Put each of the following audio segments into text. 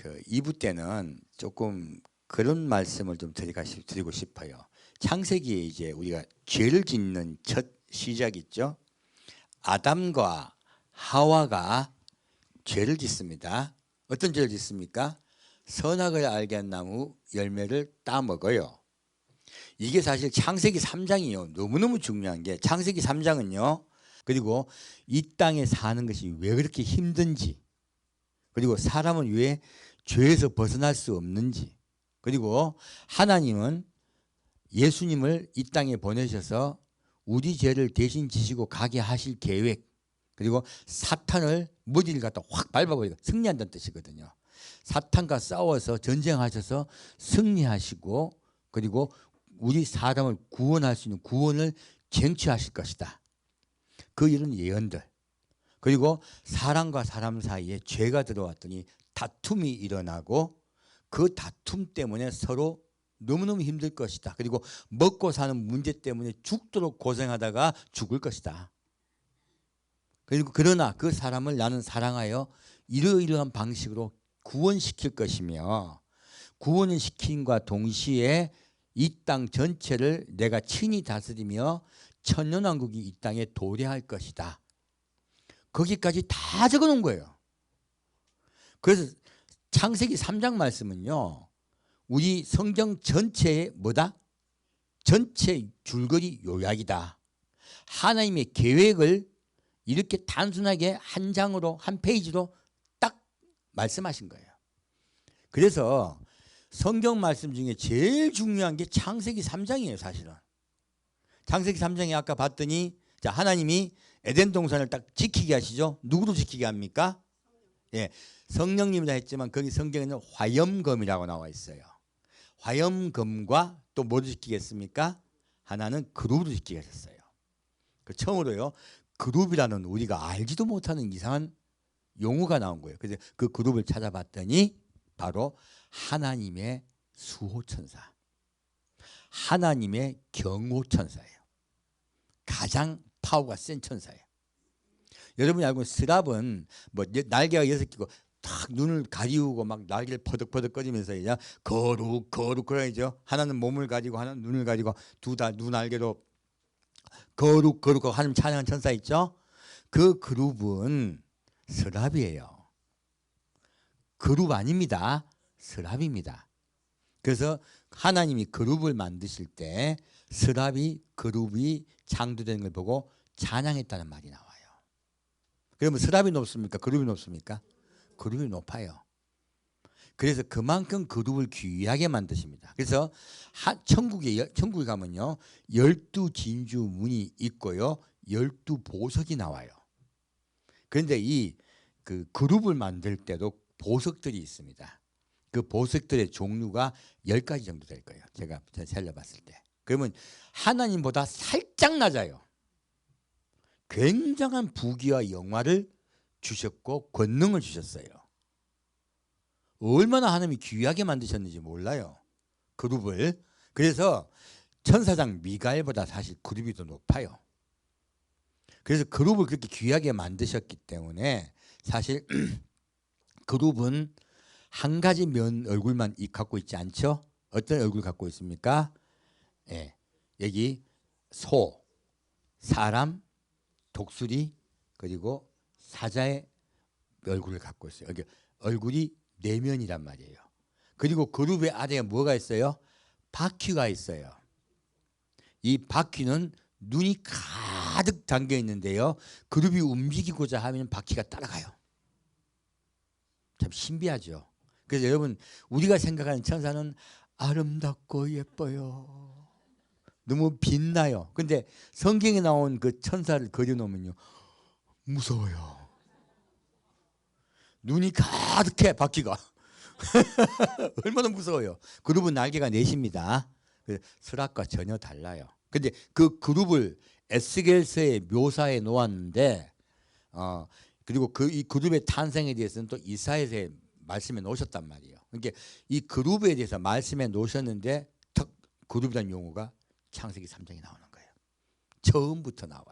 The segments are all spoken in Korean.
그 2부 때는 조금 그런 말씀을 좀 드리고 싶어요. 창세기에 이제 우리가 죄를 짓는 첫 시작이죠. 아담과 하와가 죄를 짓습니다. 어떤 죄를 짓습니까? 선악을 알게 한 나무 열매를 따먹어요. 이게 사실 창세기 3장이요. 너무너무 중요한 게 창세기 3장은요. 그리고 이 땅에 사는 것이 왜 그렇게 힘든지, 그리고 사람은 왜 죄에서 벗어날 수 없는지, 그리고 하나님은 예수님을 이 땅에 보내셔서 우리 죄를 대신 지시고 가게 하실 계획, 그리고 사탄을 머리를 갖다 확 밟아버리고 승리한다는 뜻이거든요. 사탄과 싸워서 전쟁하셔서 승리하시고, 그리고 우리 사람을 구원할 수 있는 구원을 쟁취하실 것이다. 그 이런 예언들. 그리고 사람과 사람 사이에 죄가 들어왔더니 다툼이 일어나고 그 다툼 때문에 서로 너무너무 힘들 것이다. 그리고 먹고 사는 문제 때문에 죽도록 고생하다가 죽을 것이다. 그리고 그러나 그 사람을 나는 사랑하여 이러이러한 방식으로 구원시킬 것이며, 구원을 시킴과 동시에 이 땅 전체를 내가 친히 다스리며 천년왕국이 이 땅에 도래할 것이다. 거기까지 다 적어놓은 거예요. 그래서 창세기 3장 말씀은요, 우리 성경 전체의 뭐다? 전체 줄거리 요약이다. 하나님의 계획을 이렇게 단순하게 한 장으로, 한 페이지로 딱 말씀하신 거예요. 그래서 성경 말씀 중에 제일 중요한 게 창세기 3장이에요, 사실은. 창세기 3장에 아까 봤더니, 자, 하나님이 에덴 동산을 딱 지키게 하시죠. 누구로 지키게 합니까? 예, 성령님이라 했지만 거기 성경에는 화염검이라고 나와 있어요. 화염검과 또 뭐로 지키겠습니까? 하나는 그룹으로 지키게 하셨어요. 그 처음으로요, 그룹이라는 우리가 알지도 못하는 이상한 용어가 나온 거예요. 그래서 그 그룹을 찾아봤더니 바로 하나님의 수호천사, 하나님의 경호천사예요. 가장 파워가 센 천사예요. 여러분이 알고 있는 스랍은 뭐 날개가 6개고 탁 눈을 가리우고 막 날개를 퍼덕퍼덕 꺼지면서 그냥 거룩 그러죠. 하나는 몸을 가지고 하나는 눈을 가지고 둘 다 두 날개로 거룩 하나님 찬양한 천사 있죠. 그 그룹은 스랍이에요. 그룹 아닙니다. 스랍입니다. 그래서 하나님이 그룹을 만드실 때 스랍이 그룹이 창조되는 걸 보고 찬양했다는 말이 나와요. 그러면 스랍이 높습니까? 그룹이 높습니까? 그룹이 높아요. 그래서 그만큼 그룹을 귀하게 만드십니다. 그래서 천국에 가면요, 12진주 문이 있고요, 12보석이 나와요. 그런데 이 그 그룹을 만들 때도 보석들이 있습니다. 그 보석들의 종류가 10가지 정도 될 거예요. 제가 살려봤을 때. 그러면 하나님보다 살짝 낮아요. 굉장한 부귀와 영화를 주셨고 권능을 주셨어요. 얼마나 하나님이 귀하게 만드셨는지 몰라요, 그룹을. 그래서 천사장 미가엘보다 사실 그룹이 더 높아요. 그래서 그룹을 그렇게 귀하게 만드셨기 때문에 사실 그룹은 한 가지 면 얼굴만 갖고 있지 않죠? 어떤 얼굴 갖고 있습니까? 예, 여기 소, 사람, 독수리, 그리고 사자의 얼굴을 갖고 있어요. 여기 얼굴이 4면이란 말이에요. 그리고 그룹의 아래에 뭐가 있어요? 바퀴가 있어요. 이 바퀴는 눈이 가득 담겨 있는데요, 그룹이 움직이고자 하면 바퀴가 따라가요. 참 신비하죠. 그래서 여러분, 우리가 생각하는 천사는 아름답고 예뻐요. 너무 빛나요. 근데 성경에 나온 그 천사를 그려놓으면요, 무서워요. 눈이 가득해, 바퀴가. 얼마나 무서워요. 그룹은 날개가 4입니다. 스락과 전혀 달라요. 근데 그 그룹을 에스겔서에 묘사해 놓았는데, 그리고 이 그룹의 탄생에 대해서는 또 이사야서에 말씀해 놓으셨단 말이에요. 그러니까 이 그룹에 대해서 말씀해 놓으셨는데 그룹이라는 용어가 창세기 3장에 나오는 거예요. 처음부터 나와요.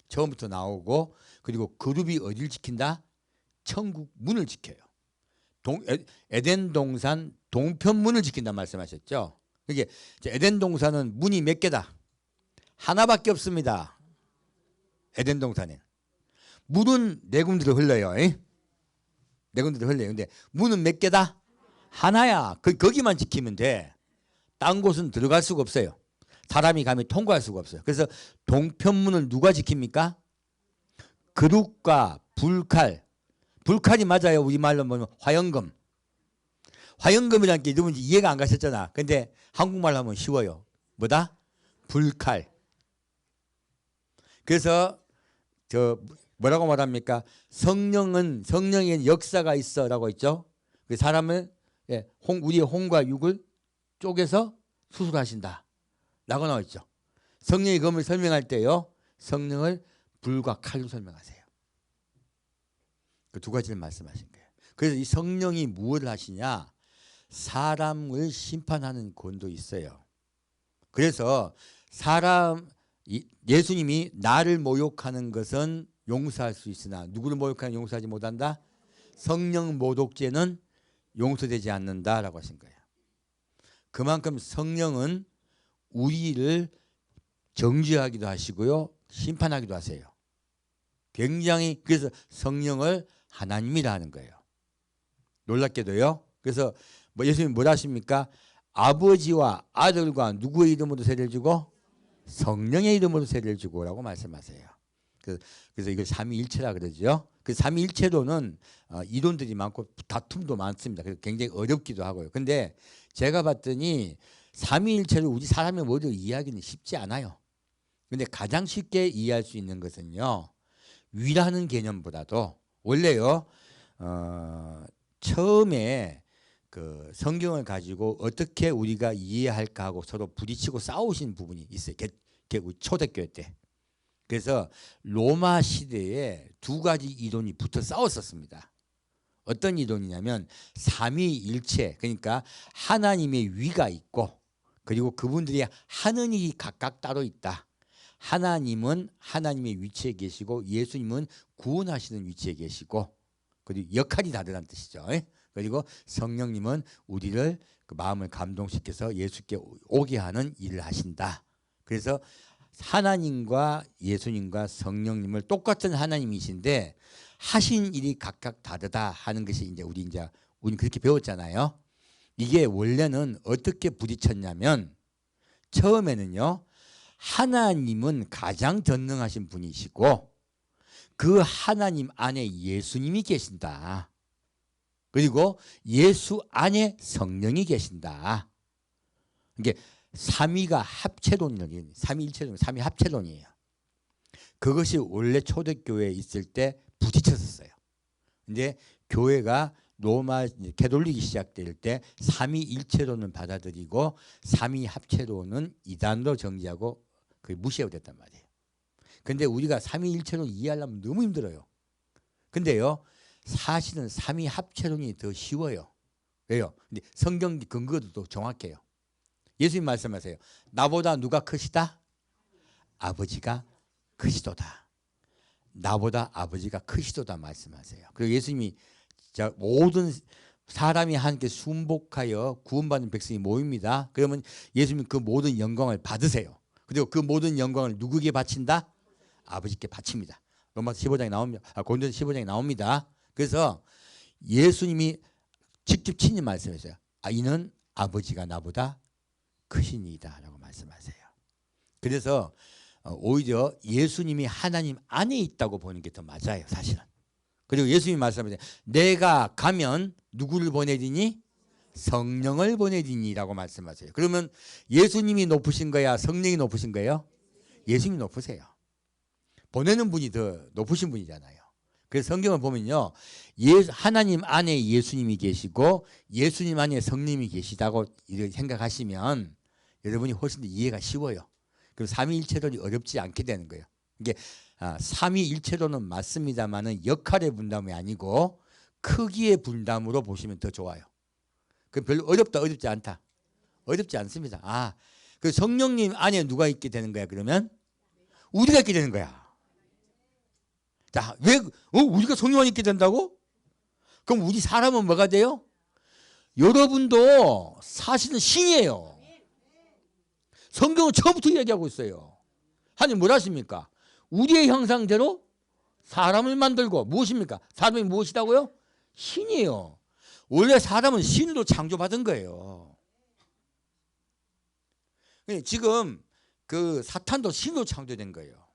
처음부터 나오고, 그리고 그룹이 어디를 지킨다? 천국 문을 지켜요. 에덴 동산 동편문을 지킨다 말씀하셨죠. 이게 에덴 동산은 문이 몇 개다? 하나밖에 없습니다. 에덴 동산에 물은 네 군데로 흘러요. 네 군데로 흘러요. 근데 문은 몇 개다? 하나야. 거기만 지키면 돼. 딴 곳은 들어갈 수가 없어요. 사람이 감히 통과할 수가 없어요. 그래서 동편문을 누가 지킵니까? 그릇과 불칼. 불칼이 맞아요. 우리말로 보면 화영금. 화영금이라는 게 여러분 이해가 안 가셨잖아. 근데 한국말로 하면 쉬워요. 뭐다? 불칼. 그래서 뭐라고 말합니까? 성령에는 역사가 있어라고 했죠. 그 사람을 우리의 혼과 육을 쪼개서 수술하신다 라고 나와 있죠. 성령의 검을 설명할 때요, 성령을 불과 칼로 설명하세요. 그 두 가지를 말씀하신 거예요. 그래서 이 성령이 무엇을 하시냐? 사람을 심판하는 권도 있어요. 그래서 예수님이 나를 모욕하는 것은 용서할 수 있으나 누구를 모욕하는 용서하지 못한다? 성령 모독죄는 용서되지 않는다라고 하신 거예요. 그만큼 성령은 우리를 정죄하기도 하시고요, 심판하기도 하세요. 굉장히, 그래서 성령을 하나님이라 하는 거예요. 놀랍게도요. 그래서 예수님이 뭐라 하십니까? 아버지와 아들과 누구의 이름으로 세례를 주고? 성령의 이름으로 세례를 주고 라고 말씀하세요. 그래서 이걸 삼위일체라 그러죠. 그 삼위일체론은 이론들이 많고 다툼도 많습니다. 그래서 굉장히 어렵기도 하고요. 근데 제가 봤더니 삼위일체를 우리 사람이 모두 이해하기는 쉽지 않아요. 근데 가장 쉽게 이해할 수 있는 것은요, 위라는 개념보다도 원래요, 처음에 그 성경을 가지고 어떻게 우리가 이해할까 하고 서로 부딪히고 싸우신 부분이 있어요. 초대교회 때. 그래서 로마 시대에 두 가지 이론이 붙어 싸웠었습니다. 어떤 이론이냐면 삼위일체, 그러니까 하나님의 위가 있고 그리고 그분들이 하는 일이 각각 따로 있다. 하나님은 하나님의 위치에 계시고 예수님은 구원하시는 위치에 계시고 그리고 역할이 다르다는 뜻이죠. 그리고 성령님은 우리를 그 마음을 감동시켜서 예수께 오게 하는 일을 하신다. 그래서 하나님과 예수님과 성령님을 똑같은 하나님이신데 하신 일이 각각 다르다 하는 것이 이제 우리 그렇게 배웠잖아요. 이게 원래는 어떻게 부딪혔냐면 처음에는요, 하나님은 가장 전능하신 분이시고 그 하나님 안에 예수님이 계신다. 그리고 예수 안에 성령이 계신다. 이게 삼위가 합체론이에요. 삼위일체론, 삼위 합체론이에요. 그것이 원래 초대교회에 있을 때 부딪혔었어요. 근데 교회가 로마 캐톨릭이 시작될 때 삼위일체론을 받아들이고 삼위합체론은 이단으로 정지하고 무시하고 됐단 말이에요. 근데 우리가 삼위일체론 이해하려면 너무 힘들어요. 근데요, 사실은 삼위합체론이 더 쉬워요. 왜요? 근데 성경 근거도 더 정확해요. 예수님 말씀하세요. 나보다 누가 크시다? 아버지가 크시도다. 나보다 아버지가 크시도다 말씀하세요. 그리고 예수님이 모든 사람이 함께 순복하여 구원받는 백성이 모입니다. 그러면 예수님은 그 모든 영광을 받으세요. 그리고 그 모든 영광을 누구에게 바친다? 아버지께 바칩니다. 로마서 15장에 나옵니다. 고린도서 15장에 나옵니다. 그래서 예수님이 직접 친히 말씀하세요. 이는 아버지가 나보다 크시니이다 라고 말씀하세요. 그래서 오히려 예수님이 하나님 안에 있다고 보는 게 더 맞아요, 사실은. 그리고 예수님이 말씀하세요. 내가 가면 누구를 보내리니? 성령을 보내리니 라고 말씀하세요. 그러면 예수님이 높으신 거야, 성령이 높으신 거예요? 예수님이 높으세요. 보내는 분이 더 높으신 분이잖아요. 그래서 성경을 보면요, 하나님 안에 예수님이 계시고 예수님 안에 성령님이 계시다고 이렇게 생각하시면 여러분이 훨씬 더 이해가 쉬워요. 그럼 삼위일체론이 어렵지 않게 되는 거예요. 이게 삼위일체론은 맞습니다만은 역할의 분담이 아니고 크기의 분담으로 보시면 더 좋아요. 그 별로 어렵지 않다. 어렵지 않습니다. 그 성령님 안에 누가 있게 되는 거야? 그러면 우리가 있게 되는 거야. 자, 왜 우리가 성령 안에 있게 된다고? 그럼 우리 사람은 뭐가 돼요? 여러분도 사실은 신이에요. 성경은 처음부터 이야기하고 있어요. 하나님 뭘 하십니까? 우리의 형상대로 사람을 만들고 무엇입니까? 사람이 무엇이라고요? 신이에요. 원래 사람은 신으로 창조받은 거예요. 지금 그 사탄도 신으로 창조된 거예요.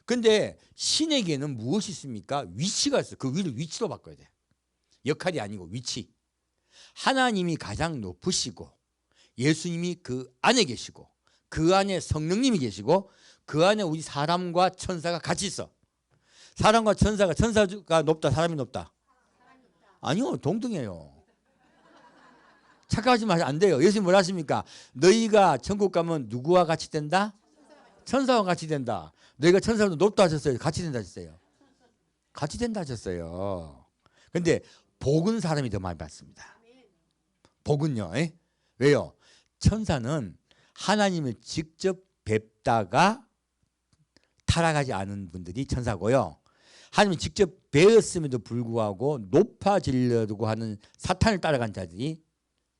근데 신에게는 무엇이 있습니까? 위치가 있어요. 그 위를 위치로 바꿔야 돼. 역할이 아니고 위치. 하나님이 가장 높으시고 예수님이 그 안에 계시고 그 안에 성령님이 계시고 그 안에 우리 사람과 천사가 같이 있어. 사람과 천사가 높다, 사람이 높다? 아니요, 동등해요. 착각하지 마세요. 안 돼요. 예수님 뭘 하십니까? 너희가 천국 가면 누구와 같이 된다? 천사와 같이 된다. 너희가 천사도 높다 하셨어요? 같이 된다 하셨어요? 같이 된다 하셨어요. 근데 복은 사람이 더 많이 받습니다. 복은요. 에? 왜요? 천사는 하나님을 직접 뵙다가 타락하지 않은 분들이 천사고요. 하나님을 직접 뵈었음에도 불구하고 높아지려고 하는 사탄을 따라간 자들이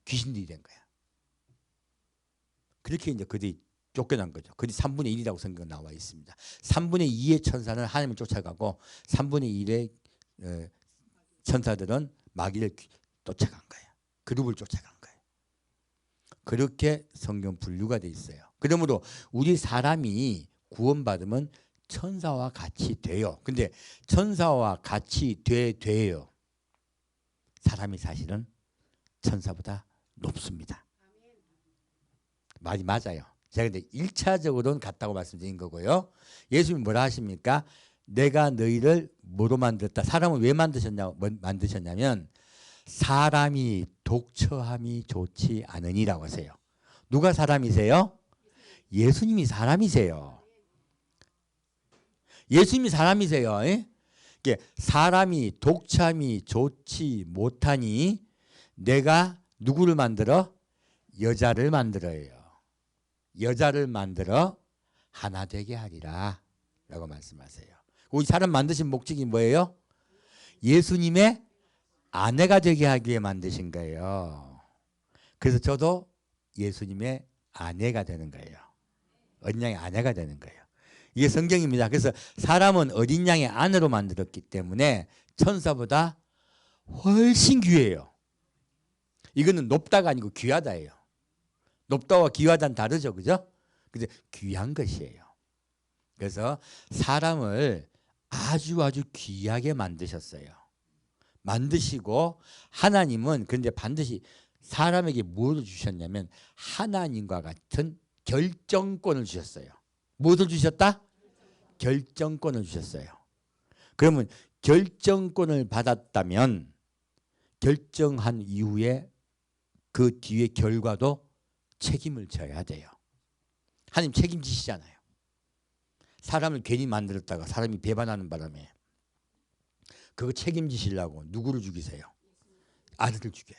귀신들이 된 거야. 그렇게 이제 그들이 쫓겨난 거죠. 그들이 3분의 1이라고 성경에 나와 있습니다. 3분의 2의 천사는 하나님을 쫓아가고 3분의 1의 천사들은 마귀를 쫓아간 거예요. 그룹을 쫓아간 거예요. 그렇게 성경 분류가 돼 있어요. 그러므로 우리 사람이 구원받으면 천사와 같이 돼요. 근데 천사와 같이 돼요. 사람이 사실은 천사보다 높습니다. 말이 맞아요. 제가 근데 1차적으로는 같다고 말씀드린 거고요. 예수님이 뭐라 하십니까? 내가 너희를 뭐로 만들었다. 사람을 왜 만드셨냐면 사람이 독처함이 좋지 않으니라고 하세요. 누가 사람이세요? 예수님이 사람이세요. 예수님이 사람이세요. 사람이 독참이 좋지 못하니 내가 누구를 만들어? 여자를 만들어요. 여자를 만들어 하나 되게 하리라 라고 말씀하세요. 우리 사람 만드신 목적이 뭐예요? 예수님의 아내가 되게 하기 위해 만드신 거예요. 그래서 저도 예수님의 아내가 되는 거예요. 어린 양의 아내가 되는 거예요. 이게 성경입니다. 그래서 사람은 어린 양의 아내로 만들었기 때문에 천사보다 훨씬 귀해요. 이거는 높다가 아니고 귀하다예요. 높다와 귀하다는 다르죠. 그죠? 근데 귀한 것이에요. 그래서 사람을 아주 귀하게 만드셨어요. 만드시고 하나님은 그런데 반드시 사람에게 무엇을 주셨냐면 하나님과 같은 결정권을 주셨어요. 무엇을 주셨다? 결정권을 주셨어요. 그러면 결정권을 받았다면 결정한 이후에 그 뒤에 결과도 책임을 져야 돼요. 하나님 책임지시잖아요. 사람을 괜히 만들었다가 사람이 배반하는 바람에 그거 책임지시려고 누구를 죽이세요? 아들을 죽여요.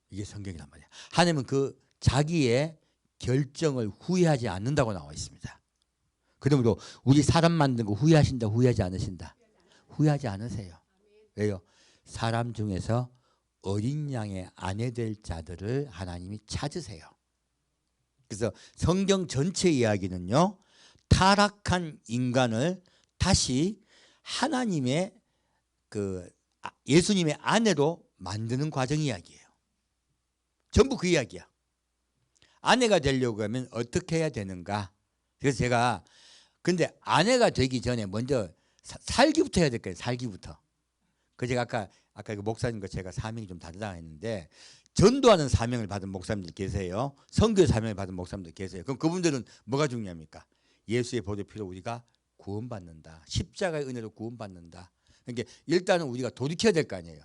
이게 성경이란 말이에요. 하나님은 그 자기의 결정을 후회하지 않는다고 나와 있습니다. 그러므로 우리 사람 만든 거 후회하신다, 후회하지 않으신다? 후회하지 않으세요. 왜요? 사람 중에서 어린 양의 아내 될 자들을 하나님이 찾으세요. 그래서 성경 전체 이야기는요, 타락한 인간을 다시 하나님의 예수님의 아내로 만드는 과정 이야기예요. 전부 그 이야기야. 아내가 되려고 하면 어떻게 해야 되는가? 그래서 제가 근데 아내가 되기 전에 먼저 살기부터 해야 될 거예요. 살기부터. 그 제가 아까 그 목사님과 제가 사명이 좀 다르다 했는데 전도하는 사명을 받은 목사님들 계세요. 선교의 사명을 받은 목사님들 계세요. 그럼 그분들은 뭐가 중요합니까? 예수의 보혈피로 우리가 구원받는다. 십자가의 은혜로 구원받는다. 그러니까 일단은 우리가 돌이켜야 될 거 아니에요.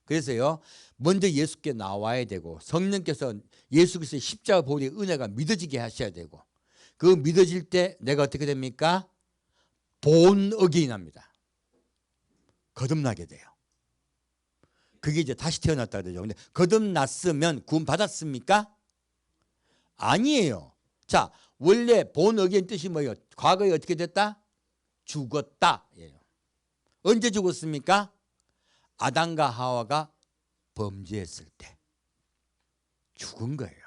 그래서요, 먼저 예수께 나와야 되고 성령께서 예수 그리스도의 십자가 보혈의 은혜가 믿어지게 하셔야 되고 그 믿어질 때 내가 어떻게 됩니까? 본 어게인합니다. 거듭나게 돼요. 그게 이제 다시 태어났다 그러죠. 근데 거듭났으면 구원 받았습니까? 아니에요. 자, 원래 본 어게인 뜻이 뭐예요? 과거에 어떻게 됐다? 죽었다. 예요. 언제 죽었습니까? 아담과 하와가 범죄했을 때 죽은 거예요.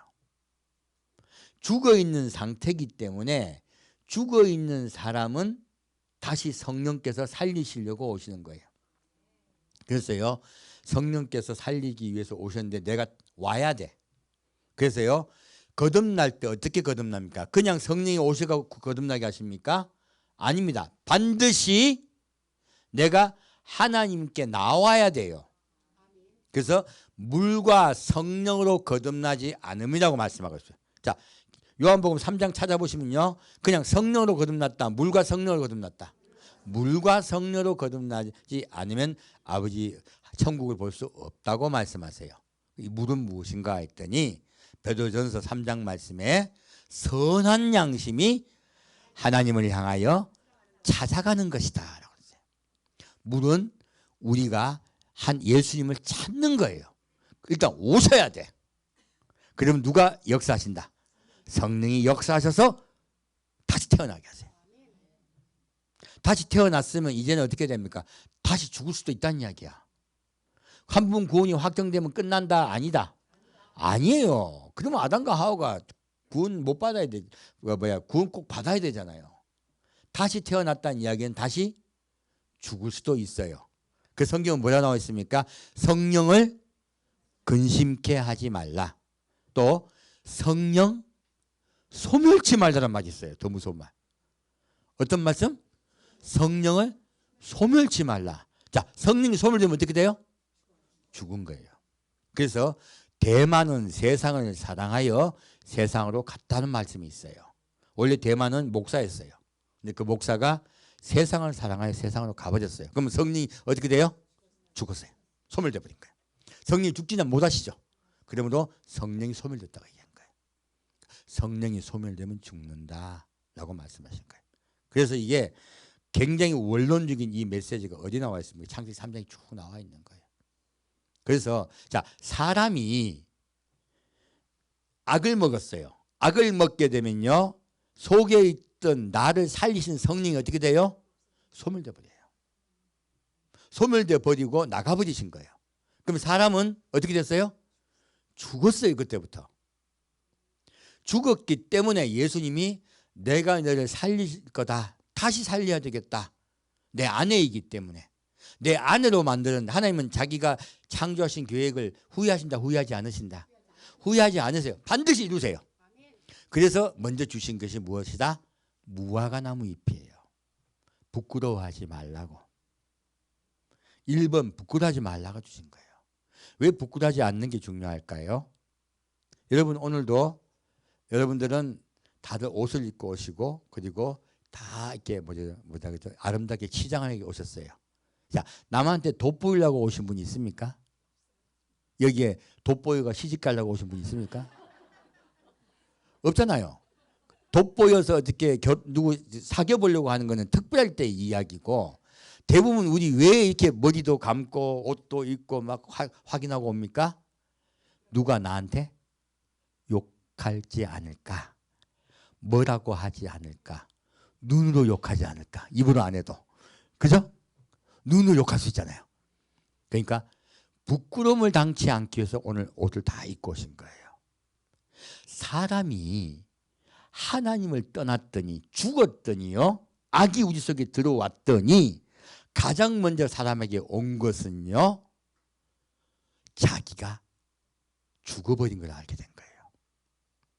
죽어있는 상태이기 때문에 죽어있는 사람은 다시 성령께서 살리시려고 오시는 거예요. 그래서요, 성령께서 살리기 위해서 오셨는데 내가 와야 돼. 그래서요, 거듭날 때 어떻게 거듭납니까? 그냥 성령이 오셔서 거듭나게 하십니까? 아닙니다. 반드시 내가 하나님께 나와야 돼요. 그래서 물과 성령으로 거듭나지 않음이라고 말씀하고 있어요. 자, 요한복음 3장 찾아보시면요, 그냥 성령으로 거듭났다, 물과 성령으로 거듭났다. 물과 성령으로 거듭나지 않으면 아버지 천국을 볼 수 없다고 말씀하세요. 이 물은 무엇인가 했더니 베드로전서 3장 말씀에 선한 양심이 하나님을 향하여 찾아가는 것이다 라고 했어요. 물은 우리가 한 예수님을 찾는 거예요. 일단 오셔야 돼. 그러면 누가 역사하신다? 성령이 역사하셔서 다시 태어나게 하세요. 다시 태어났으면 이제는 어떻게 됩니까? 다시 죽을 수도 있다는 이야기야. 한 번 구원이 확정되면 끝난다? 아니다. 아니에요. 그러면 아담과 하와가 구원 못 받아야 돼. 구원 꼭 받아야 되잖아요. 다시 태어났다는 이야기는 다시 죽을 수도 있어요. 그 성경은 뭐라 나와 있습니까? 성령을 근심케 하지 말라. 또 성령 소멸치 말라란 말이 있어요. 더 무서운 말. 어떤 말씀? 성령을 소멸치 말라. 자, 성령이 소멸되면 어떻게 돼요? 죽은 거예요. 그래서 대만은 세상을 사랑하여 세상으로 갔다는 말씀이 있어요. 원래 대만은 목사였어요. 근데 그 목사가 세상을 사랑하여 세상으로 가버렸어요. 그러면 성령이 어떻게 돼요? 죽었어요. 소멸돼 버린 거예요. 성령이 죽지는 못하시죠. 그러므로 성령이 소멸됐다고 얘기한 거예요. 성령이 소멸되면 죽는다라고 말씀하신 거예요. 그래서 이게 굉장히 원론적인 이 메시지가 어디 나와 있습니까? 창세기 3장에 쭉 나와 있는 거예요. 그래서 자, 사람이 악을 먹었어요. 악을 먹게 되면요, 속에 있던 나를 살리신 성령이 어떻게 돼요? 소멸돼 버려요. 소멸돼 버리고 나가버리신 거예요. 그럼 사람은 어떻게 됐어요? 죽었어요. 그때부터. 죽었기 때문에 예수님이 내가 너를 살릴 거다. 다시 살려야 되겠다. 내 아내이기 때문에. 내 아내로 만드는, 하나님은 자기가 창조하신 계획을 후회하신다, 후회하지 않으신다? 후회하지 않으세요. 반드시 이루세요. 그래서 먼저 주신 것이 무엇이다? 무화과 나무 잎이에요. 부끄러워하지 말라고. 1번 부끄러워하지 말라고 주신 거예요. 왜 부끄러워하지 않는 게 중요할까요? 여러분, 오늘도 여러분들은 다들 옷을 입고 오시고, 그리고 다 이렇게 아름답게 치장하게 오셨어요. 자, 남한테 돋보이려고 오신 분이 있습니까? 여기에 돋보이가 시집 가려고 오신 분이 있습니까? 없잖아요. 돋보여서 어떻게 누구 사귀어 보려고 하는 거는 특별할 때 이야기고, 대부분 우리 왜 이렇게 머리도 감고 옷도 입고 막 확인하고 옵니까? 누가 나한테 욕하지 않을까? 뭐라고 하지 않을까? 눈으로 욕하지 않을까? 입으로 안 해도. 그죠? 눈으로 욕할 수 있잖아요. 그러니까 부끄러움을 당치 않기 위해서 오늘 옷을 다 입고 오신 거예요. 사람이 하나님을 떠났더니 죽었더니요, 악이 우리 속에 들어왔더니 가장 먼저 사람에게 온 것은요, 자기가 죽어버린 걸 알게 된 거예요.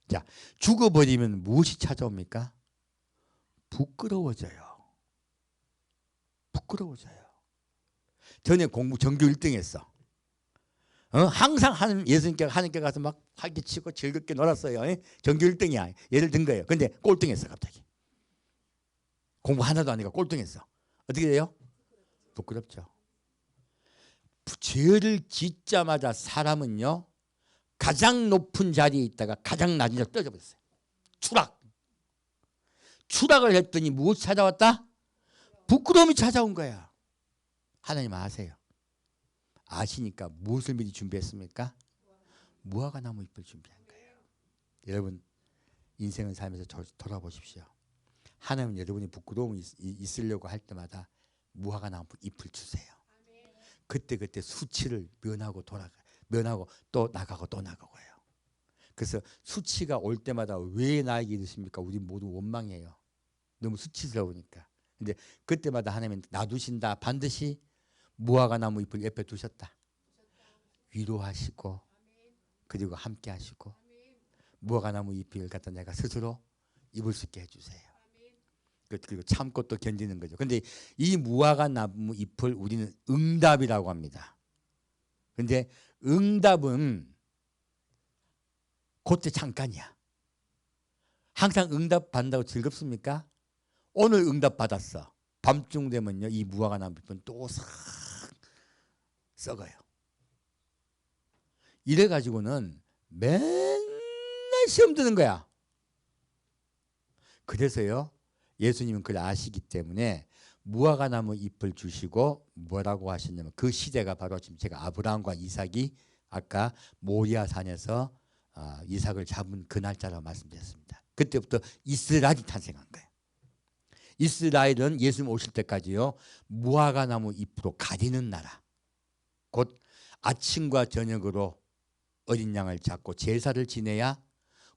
자, 죽어버리면 무엇이 찾아옵니까? 부끄러워져요. 부끄러워져요. 전에 공부 전교 1등 했어. 항상 하나님께 가서 막 활기치고 즐겁게 놀았어요. 전교 1등이야. 예를 든 거예요. 근데 꼴등했어, 갑자기. 공부 하나도 안 하니까 꼴등했어. 어떻게 돼요? 부끄럽죠. 죄를 짓자마자 사람은요, 가장 높은 자리에 있다가 가장 낮은 자리로 떨어져 버렸어요. 추락을 했더니 무엇이 찾아왔다? 부끄러움이 찾아온 거야. 하나님 아세요. 아시니까 무엇을 미리 준비했습니까? 무화과 나무 잎을 준비한 거예요. 여러분, 인생을 살면서 돌아보십시오. 하나님은 여러분이 부끄러움이 있으려고 할 때마다 무화과 나무 잎을 주세요. 그때 수치를 면하고 또 나가고 또 나가고요. 그래서 수치가 올 때마다 왜 나에게 이러십니까? 우리 모두 원망해요. 너무 수치스러우니까. 근데 그때마다 하나님은 놔두신다. 반드시 무화과 나무 잎을 옆에 두셨다. 위로하시고 그리고 함께 하시고 무화과 나무 잎을 갖다 내가 스스로 입을 수 있게 해주세요. 그리고 참고 또 견디는 거죠. 근데 이 무화과 나무 잎을 우리는 응답이라고 합니다. 근데 응답은 그때 잠깐이야. 항상 응답 받는다고 즐겁습니까? 오늘 응답 받았어. 밤중 되면요, 이 무화과 나무 잎은 또 싹 썩어요. 이래가지고는 맨날 시험 드는 거야. 그래서요, 예수님은 그걸 아시기 때문에 무화과 나무 잎을 주시고 뭐라고 하셨냐면, 그 시대가 바로 지금 제가 아브라함과 이삭이 아까 모리아 산에서 이삭을 잡은 그 날짜라고 말씀드렸습니다. 그때부터 이스라엘이 탄생한 거예요. 이스라엘은 예수님 오실 때까지요, 무화과 나무 잎으로 가리는 나라, 곧 아침과 저녁으로 어린 양을 잡고 제사를 지내야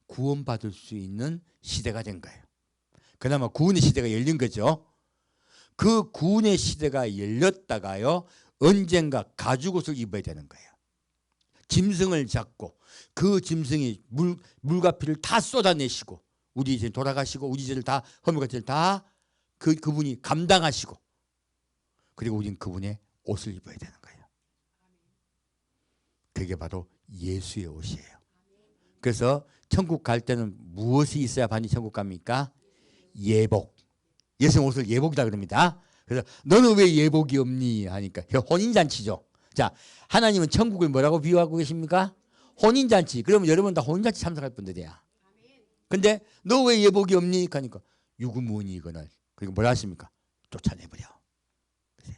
구원받을 수 있는 시대가 된 거예요. 그나마 구원의 시대가 열린 거죠. 그 구원의 시대가 열렸다가요, 언젠가 가죽옷을 입어야 되는 거예요. 짐승을 잡고 그 짐승이 물과 피를 다 쏟아내시고 우리 이제 돌아가시고 우리 죄를 다, 허물과 죄를 다 그분이 감당하시고, 그리고 우리는 그분의 옷을 입어야 되는 거예요. 그게 바로 예수의 옷이에요. 그래서 천국 갈 때는 무엇이 있어야 반드시 천국 갑니까? 예복. 예수님 옷을 예복이다 그럽니다. 그래서 너는 왜 예복이 없니 하니까 혼인잔치죠. 자, 하나님은 천국을 뭐라고 비유하고 계십니까? 혼인잔치. 그러면 여러분 다 혼인잔치 참석할 분들이야. 근데 너 왜 예복이 없니 하니까 유구무원이 이거는, 그리고 뭐라 하십니까? 쫓아내버려. 그래요.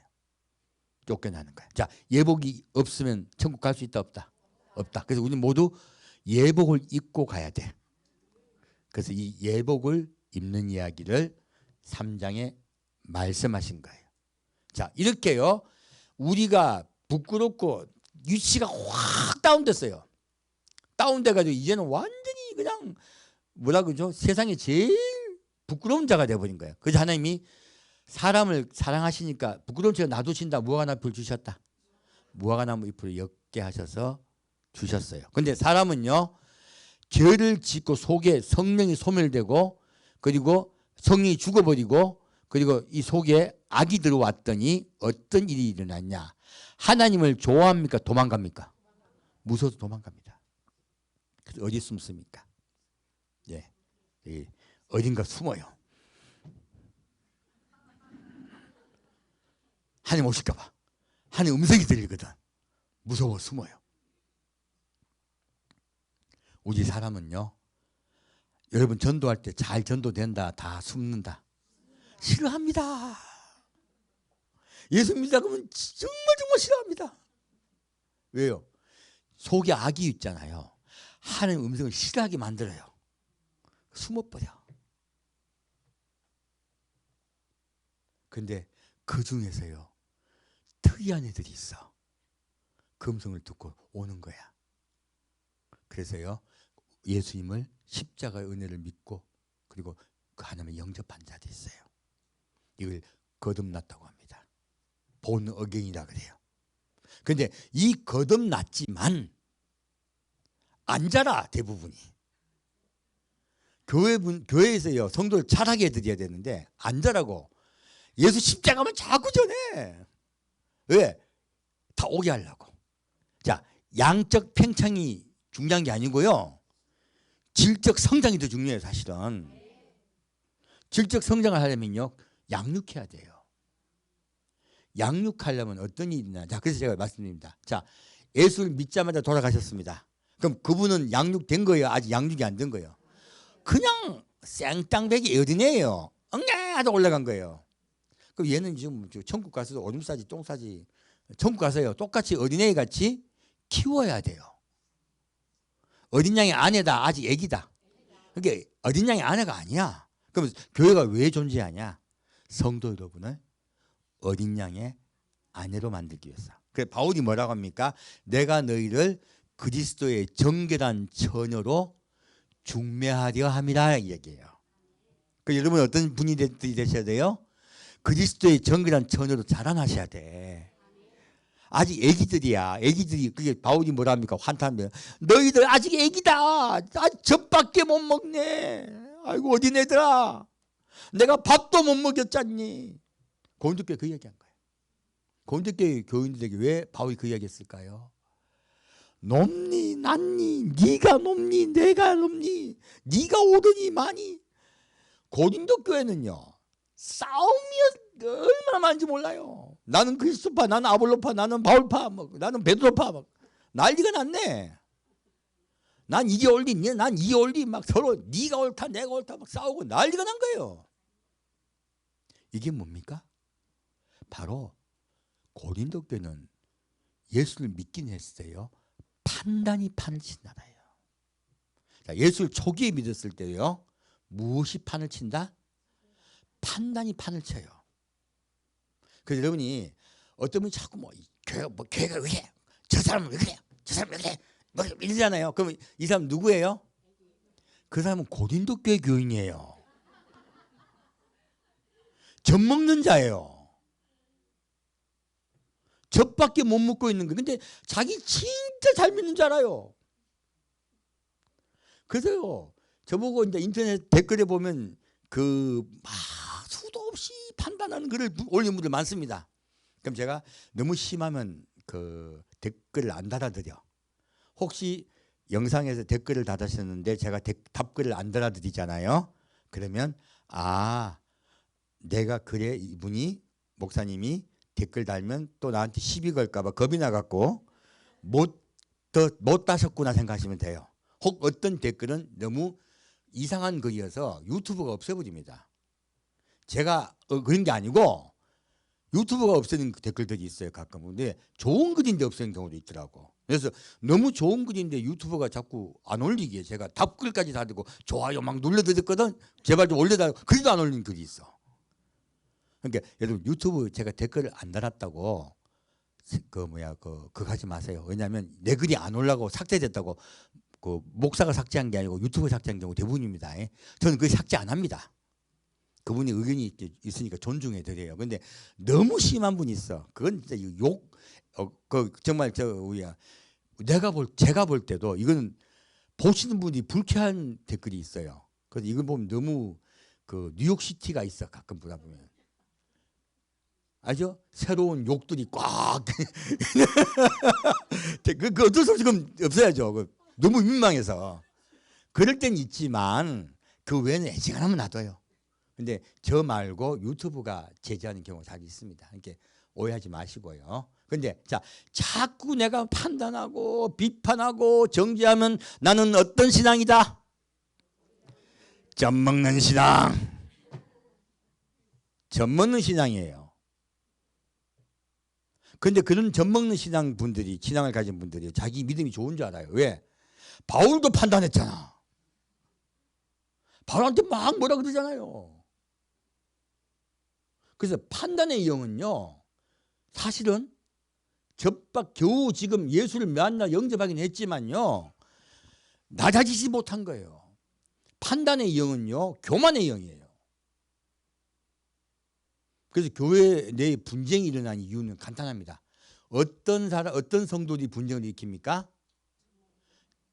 쫓겨나는 거야. 자, 예복이 없으면 천국 갈 수 있다 없다? 없다. 그래서 우리 모두 예복을 입고 가야 돼. 그래서 이 예복을 입는 이야기를 3장에 말씀하신 거예요. 자, 이렇게요, 우리가 부끄럽고 위치가 확 다운됐어요. 다운돼가지고 이제는 완전히 그냥 뭐라 그러죠? 세상에 제일 부끄러운 자가 되어버린 거예요. 그래서 하나님이 사람을 사랑하시니까 부끄러운 죄를 놔두신다. 무화과 나무 잎을 주셨다. 무화과 나무 잎을 엮게 하셔서 주셨어요. 근데 사람은요, 죄를 짓고 속에 성령이 소멸되고, 그리고 성령이 죽어버리고, 그리고 이 속에 악이 들어왔더니 어떤 일이 일어났냐? 하나님을 좋아합니까? 도망갑니까? 무서워서 도망갑니다. 그래서 어디 숨습니까? 예, 어딘가 숨어요. 하나님 오실까 봐. 하나님 음성이 들리거든. 무서워 숨어요. 우리 사람은요, 여러분 전도할 때 잘 전도된다, 다 숨는다. 싫어합니다. 예수 믿다 그러면 정말 싫어합니다. 왜요? 속에 악이 있잖아요. 하나님 음성을 싫어하게 만들어요. 숨어버려. 근데 그 중에서요, 특이한 애들이 있어. 그 음성을 듣고 오는 거야. 그래서요, 예수님을 십자가의 은혜를 믿고 그리고 그 하나님을 영접한 자도 있어요. 이걸 거듭났다고 합니다. 본 어게인이라 그래요. 그런데 이 거듭났지만 안 자라. 대부분이 교회에서요, 성도를 자라게 해드려야 되는데 안 자라고 예수 십자가만 자꾸 전해. 왜? 다 오게 하려고. 자, 양적 팽창이 중요한 게 아니고요, 질적 성장이 더 중요해요. 사실은 질적 성장을 하려면요, 양육해야 돼요. 양육하려면 어떤 일이 있나. 자, 그래서 제가 말씀드립니다. 자, 예수를 믿자마자 돌아가셨습니다. 그럼 그분은 양육된 거예요? 아직 양육이 안 된 거예요? 그냥 생땅배기 어디네요. 엉냐하다 올라간 거예요. 그럼 얘는 지금 천국 가서도 오줌 싸지 똥 싸지, 천국 가서요 똑같이 어린애 같이 키워야 돼요. 어린 양의 아내다. 아직 애기다. 그게 어린 양의 아내가 아니야. 그럼 교회가 왜 존재하냐? 성도 여러분을 어린 양의 아내로 만들기 위해서. 그래서 바울이 뭐라고 합니까? 내가 너희를 그리스도의 정결한 처녀로 중매하려 함이라 얘기해요. 그 여러분 어떤 분이 되셔야 돼요? 그리스도의 정결한 처녀로 자라나셔야 돼. 아직 애기들이야. 애기들이 그게 바울이 뭐라 합니까? 환탄하면 너희들 아직 애기다. 아직 젖밖에 못 먹네. 아이고 어린 애들아. 내가 밥도 못 먹였잖니. 고린도교회 그 얘기한 거예요. 고린도교회 교인들에게 왜 바울이 그 얘기했을까요? 높니 낮니 네가 높니 내가 높니 네가 오르니 많이. 고린도교회는요 싸움이 얼마나 많은지 몰라요. 나는 그리스도파, 나는 아볼로파, 나는 바울파, 나는 베드로파, 난리가 났네. 난 이게 옳니, 난 이게 옳니, 막 서로 네가 옳다, 내가 옳다, 막 싸우고 난리가 난 거예요. 이게 뭡니까? 바로 고린도교는 예수를 믿긴 했어요. 판단이 판을 친 나라예요. 자, 예수를 초기에 믿었을 때요, 무엇이 판을 친다? 판단이 판을 쳐요. 그래서 여러분이 어떤 분이 자꾸 교회가 왜 그래? 저 사람은 왜 그래? 저 사람은 왜 그래? 뭐 이러잖아요. 그럼 이 사람 누구예요? 그 사람은 고린도교회 교인이에요. 젖 먹는 자예요. 젖밖에 못 먹고 있는 거예요. 근데 자기 진짜 잘 믿는 줄 알아요. 그래서요, 저보고 이제 인터넷 댓글에 보면 수도 없이 판단하는 글을 올리는 분들 많습니다. 그럼 제가 너무 심하면 그 댓글을 안 달아드려. 혹시 영상에서 댓글을 달으셨는데 제가 답글을 안 달아드리잖아요. 그러면 내가 그래 이분이 목사님이 댓글 달면 또 나한테 시비 걸까 봐 겁이 나갖고 못 다셨구나 생각하시면 돼요. 혹 어떤 댓글은 너무 이상한 글이어서 유튜브가 없애버립니다. 제가 그런 게 아니고 유튜브가 없애는 댓글들이 있어요 가끔. 근데 좋은 글인데 없애는 경우도 있더라고. 그래서 너무 좋은 글인데 유튜브가 자꾸 안 올리기에 제가 답글까지 다 듣고 좋아요 막 눌러드렸거든. 제발 좀 올려달라고. 그래도 안 올리는 글이 있어. 그러니까 여러분 유튜브 제가 댓글을 안 달았다고 그거 하지 마세요. 왜냐하면 내 글이 안 올라가고 삭제됐다고 그 목사가 삭제한 게 아니고 유튜브 삭제한 경우 대부분입니다. 저는 그 삭제 안 합니다. 그분이 의견이 있으니까 존중해 드려요. 근데 너무 심한 분이 있어. 그건 진짜 정말 제가 볼 때도 이거는 보시는 분이 불쾌한 댓글이 있어요. 그래서 이걸 보면 너무 그 뉴욕시티가 있어. 가끔 보다 보면. 알죠? 새로운 욕들이 꽉. 그 어쩔 수 없이 그럼 없어야죠. 너무 민망해서. 그럴 땐 있지만 그 외에는 애지간하면 놔둬요. 근데 저 말고 유튜브가 제재하는 경우가 다 있습니다. 그러니까 오해하지 마시고요. 근데 자꾸 내가 판단하고 비판하고 정죄하면 나는 어떤 신앙이다? 젖 먹는 신앙. 젖 먹는 신앙이에요. 근데 그런 젖 먹는 신앙을 가진 분들이 자기 믿음이 좋은 줄 알아요. 왜? 바울도 판단했잖아. 바울한테 막 뭐라 그러잖아요. 그래서 판단의 영은요, 사실은 겨우 지금 예수를 만나 영접하긴 했지만요, 낮아지지 못한 거예요. 판단의 영은요, 교만의 영이에요. 그래서 교회 내에 분쟁이 일어난 이유는 간단합니다. 어떤 성도들이 분쟁을 일으킵니까?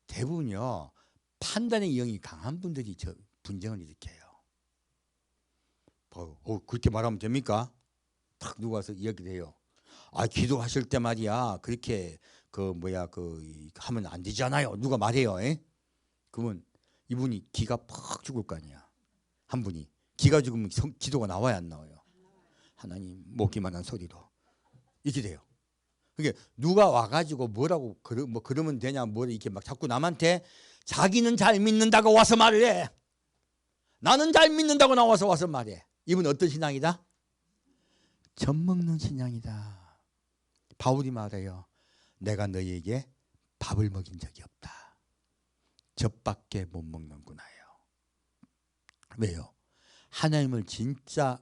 대부분요, 판단의 영이 강한 분들이 분쟁을 일으켜요. 그렇게 말하면 됩니까? 딱 누가 와서 이야기를 해요. 기도하실 때 말이야 그렇게 하면 안 되잖아요. 누가 말해요. 그러면 이분이 기가 팍 죽을 거 아니야. 한 분이 기가 죽으면 기도가 나와야 안 나와요. 하나님 먹기만한 소리로 이렇게 돼요. 그게 누가 와가지고 뭐라고 그러면 되냐 이렇게 막 자꾸 남한테 자기는 잘 믿는다고 와서 말을 해. 나는 잘 믿는다고 와서 말해. 이분 어떤 신앙이다? 젖 먹는 신앙이다. 바울이 말해요. 내가 너희에게 밥을 먹인 적이 없다. 젖밖에 못 먹는구나요. 왜요? 하나님을 진짜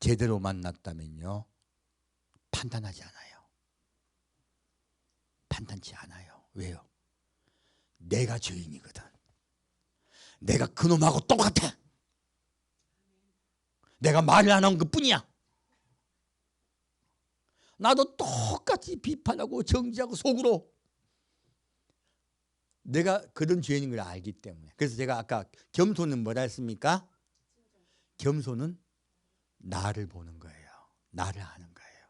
제대로 만났다면요 판단하지 않아요. 판단치 않아요. 왜요? 내가 죄인이거든. 내가 그놈하고 똑같아. 내가 말을 안 한 것뿐이야. 나도 똑같이 비판하고 정지하고 속으로 내가 그런 죄인인 걸 알기 때문에. 그래서 제가 아까 겸손은 뭐라 했습니까? 겸손은 나를 보는 거예요. 나를 아는 거예요.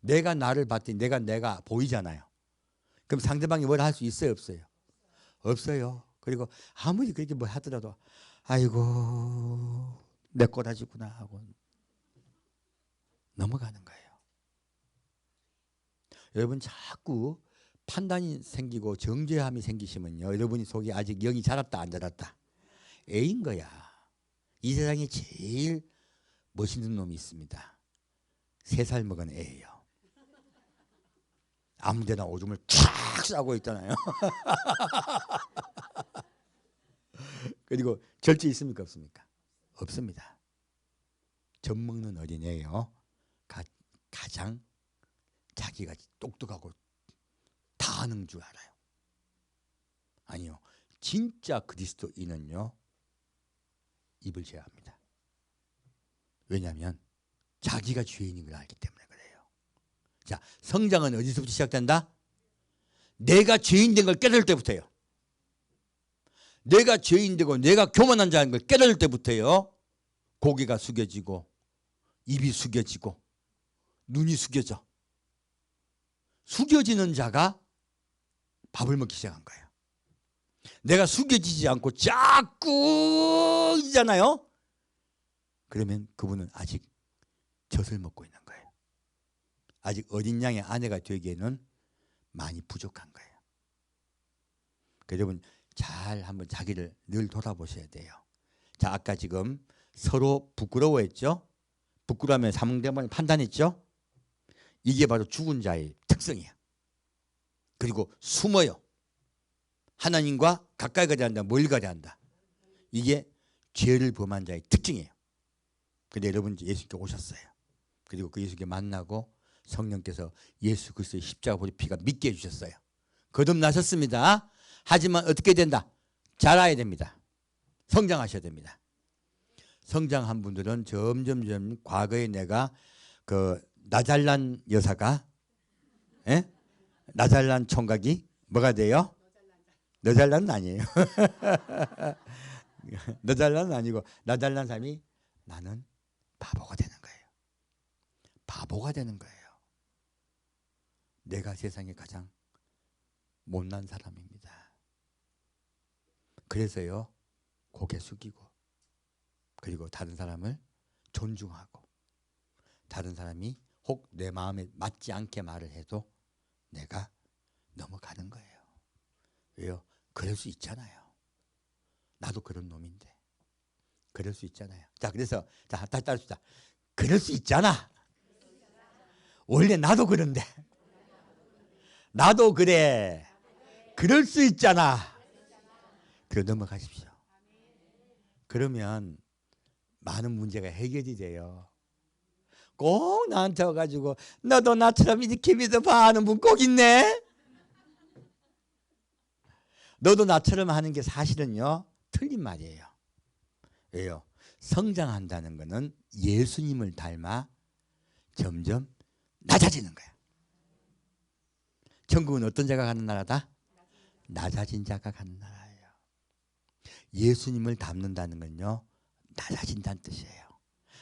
내가 나를 봤더니 내가 보이잖아요. 그럼 상대방이 뭘 할 수 있어요? 없어요? 없어요. 그리고 아무리 그렇게 뭐 하더라도 아이고 내 꼬라지구나 하고 넘어가는 거예요. 여러분 자꾸 판단이 생기고 정죄함이 생기시면요 여러분이 속이 아직 영이 자랐다 안 자랐다? 애인 거야. 이 세상에 제일 멋있는 놈이 있습니다. 3살 먹은 애예요. 아무데나 오줌을 쫙 싸고 있잖아요. 그리고 절제 있습니까 없습니까? 없습니다. 젖 먹는 어린애예요. 가장 자기가 똑똑하고 다 아는 줄 알아요. 아니요. 진짜 그리스도인은요. 입을 제어합니다. 왜냐하면 자기가 죄인인 걸 알기 때문에 그래요. 자, 성장은 어디서부터 시작된다? 내가 죄인 된 걸 깨달을 때부터예요. 내가 죄인 되고 내가 교만한 자인 걸 깨달을 때부터요. 고개가 숙여지고 입이 숙여지고 눈이 숙여져. 숙여지는 자가 밥을 먹기 시작한 거예요. 내가 숙여지지 않고 자꾸 이잖아요. 그러면 그분은 아직 젖을 먹고 있는 거예요. 아직 어린 양의 아내가 되기에는 많이 부족한 거예요. 여러분 잘 한번 자기를 늘 돌아보셔야 돼요. 자, 아까 지금 서로 부끄러워했죠. 부끄러우면 상대방을 판단했죠. 이게 바로 죽은 자의 특성이에요. 그리고 숨어요. 하나님과 가까이 가야 한다. 멀리 가야 한다. 이게 죄를 범한 자의 특징이에요. 근데 여러분 예수님께 오셨어요. 그리고 그 예수님께 만나고 성령께서 예수 그리스도의 십자가 보리 피가 믿게 해주셨어요. 거듭나셨습니다. 하지만 어떻게 된다? 자라야 됩니다. 성장하셔야 됩니다. 성장한 분들은 점점 과거에 내가 그 나잘란 여사가 나잘란 총각이 뭐가 돼요? 너잘란은 아니에요. 너잘란은 아니고 나잘란 사람이 나는 바보가 되는 거예요. 바보가 되는 거예요. 내가 세상에 가장 못난 사람입니다. 그래서요 고개 숙이고 그리고 다른 사람을 존중하고 다른 사람이 혹 내 마음에 맞지 않게 말을 해도 내가 넘어가는 거예요. 왜요? 그럴 수 있잖아요. 나도 그런 놈인데 그럴 수 있잖아요. 자, 그래서 자 다시 따릅시다. 그럴 수 있잖아. 원래 나도 그런데 나도 그래. 그럴 수 있잖아. 그래 넘어가십시오. 그러면 많은 문제가 해결이 돼요. 꼭 나한테 와가지고 너도 나처럼 이렇게 믿어봐 하는 분 꼭 있네. 너도 나처럼 하는 게 사실은요 틀린 말이에요. 왜요? 성장한다는 것은 예수님을 닮아 점점 낮아지는 거야. 천국은 어떤 자가 가는 나라다? 낮아진 자가 가는 나라예요. 예수님을 닮는다는 건요 낮아진다는 뜻이에요.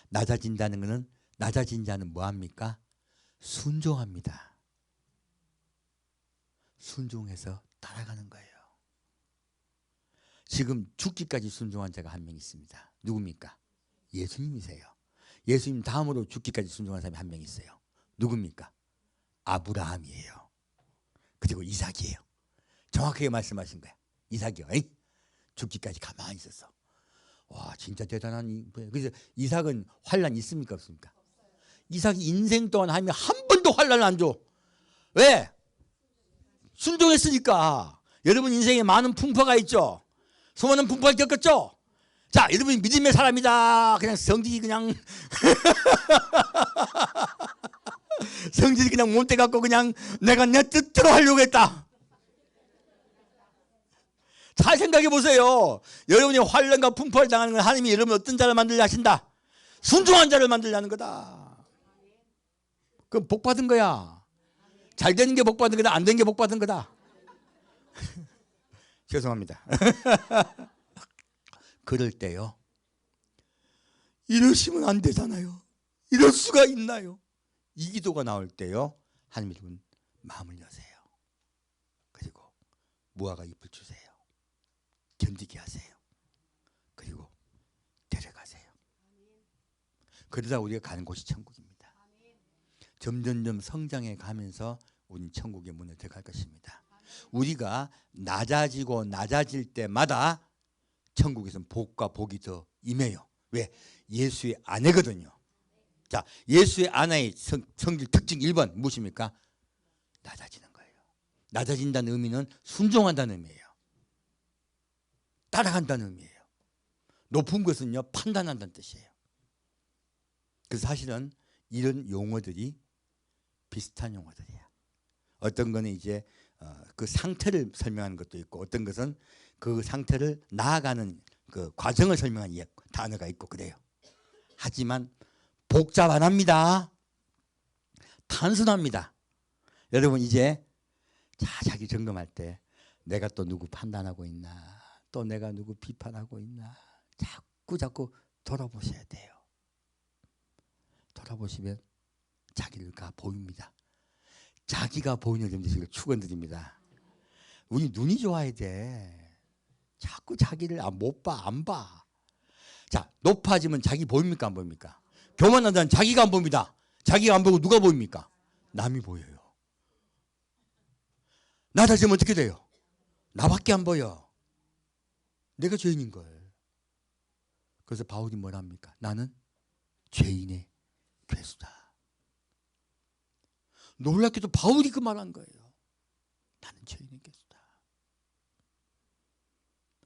낮아진다는 것은 낮아진 자는 뭐합니까? 순종합니다. 순종해서 따라가는 거예요. 지금 죽기까지 순종한 자가 한 명 있습니다. 누굽니까? 예수님이세요. 예수님 다음으로 죽기까지 순종한 사람이 한 명 있어요. 누굽니까? 아브라함이에요. 그리고 이삭이에요. 정확하게 말씀하신 거예요. 이삭이요. 에이? 죽기까지 가만히 있었어. 와 진짜 대단한. 그래서 이삭은 환난 있습니까 없습니까? 이삭이 인생 동안 하면 한 번도 환난을 안 줘. 왜? 순종했으니까. 여러분 인생에 많은 풍파가 있죠. 수많은 풍파를 겪었죠. 자, 여러분이 믿음의 사람이다. 그냥 성질이 그냥 성질이 그냥 못돼 갖고 그냥 내가 내 뜻대로 하려고 했다. 잘 생각해 보세요. 여러분이 환난과 풍파를 당하는 건 하나님이 여러분 어떤 자를 만들려 하신다? 순종한 자를 만들려는 거다. 그럼 복 받은 거야. 잘 되는 게 복 받은 거다. 안 되는 게 복 받은 거다. 죄송합니다. 그럴 때요, 이러시면 안 되잖아요. 이럴 수가 있나요? 이 기도가 나올 때요, 하나님 여러분 마음을 여세요. 그리고 무화과 잎을 주세요. 견디게 하세요. 그리고 데려가세요. 그러다 우리가 가는 곳이 천국입니다. 점점점 성장해 가면서 우리는 천국의 문에 들어갈 것입니다. 우리가 낮아지고 낮아질 때마다 천국에서는 복과 복이 더 임해요. 왜? 예수의 아내거든요. 자, 예수의 아내의 성질 특징 1번 무엇입니까? 낮아지는 거예요. 낮아진다는 의미는 순종한다는 의미예요. 따라간다는 의미예요. 높은 것은요, 판단한다는 뜻이에요. 그래서 사실은 이런 용어들이 비슷한 용어들이야. 어떤 거는 이제 그 상태를 설명하는 것도 있고, 어떤 것은 그 상태를 나아가는 그 과정을 설명하는 단어가 있고 그래요. 하지만 복잡 안 합니다. 단순합니다. 여러분 이제 자기 점검할 때 내가 또 누구 판단하고 있나, 또 내가 누구 비판하고 있나, 자꾸 돌아보셔야 돼요. 돌아보시면 자기가 보입니다. 자기가 보이는 점 되시길 축원드립니다. 우리 눈이 좋아야 돼. 자꾸 자기를 못 봐, 안 봐. 자, 높아지면 자기 보입니까, 안 보입니까? 교만한다는 자기가 안 보입니다. 자기가 안 보고 누가 보입니까? 남이 보여요. 낮아지면 어떻게 돼요? 나밖에 안 보여. 내가 죄인인 걸. 그래서 바울이 뭐라 합니까? 나는 죄인의 괴수다. 놀랍게도 바울이 그 말한 거예요. 나는 죄인의 괴수다.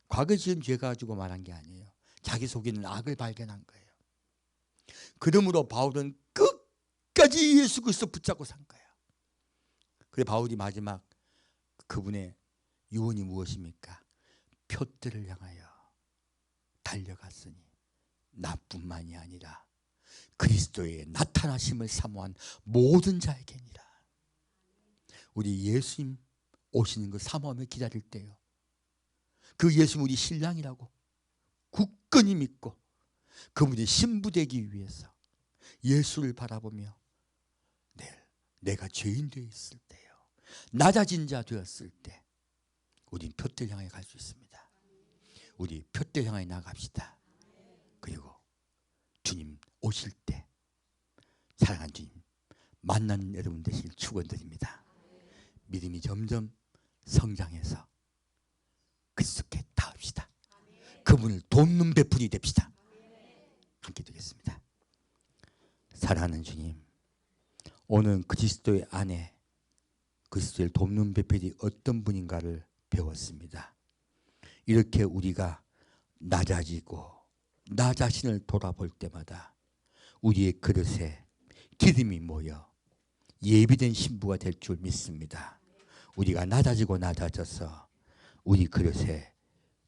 과거에 지은 죄 가지고 말한 게 아니에요. 자기 속에 있는 악을 발견한 거예요. 그러므로 바울은 끝까지 예수 그리스도 붙잡고 산 거예요. 그래 바울이 마지막 그분의 유언이 무엇입니까? 표대를 향하여 달려갔으니 나뿐만이 아니라 그리스도의 나타나심을 사모한 모든 자에게니라. 우리 예수님 오시는 걸 사모하며 기다릴 때요, 그 예수님 우리 신랑이라고 굳건히 믿고 그분의 신부되기 위해서 예수를 바라보며 내가 죄인 되어 있을 때요, 낮아진 자 되었을 때 우린 표대를 향해 갈 수 있습니다. 우리 표대를 향해 나갑시다. 그리고 주님 오실 때 사랑하는 주님 만나는 여러분 되시길 축원드립니다. 믿음이 점점 성장해서 그리스도께 닿읍시다. 그분을 돕는 베풀이 됩시다. 함께 되겠습니다. 사랑하는 주님, 오늘 그리스도의 안에 그리스도를 돕는 베풀이 어떤 분인가를 배웠습니다. 이렇게 우리가 낮아지고 나 자신을 돌아볼 때마다 우리의 그릇에 기름이 모여 예비된 신부가 될 줄 믿습니다. 우리가 낮아지고 낮아져서 우리 그릇에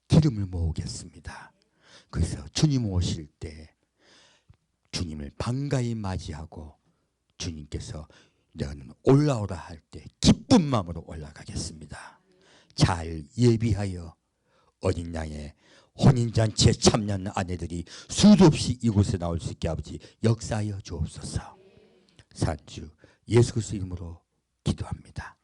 기름을 모으겠습니다. 그래서 주님 오실 때 주님을 반가이 맞이하고 주님께서 너는 올라오라 할 때 기쁜 마음으로 올라가겠습니다. 잘 예비하여 어린 양의 혼인잔치에 참여하는 아내들이 수도 없이 이곳에 나올 수 있게 아버지 역사하여 주옵소서. 산주 예수 그리스도 이름으로 기도합니다.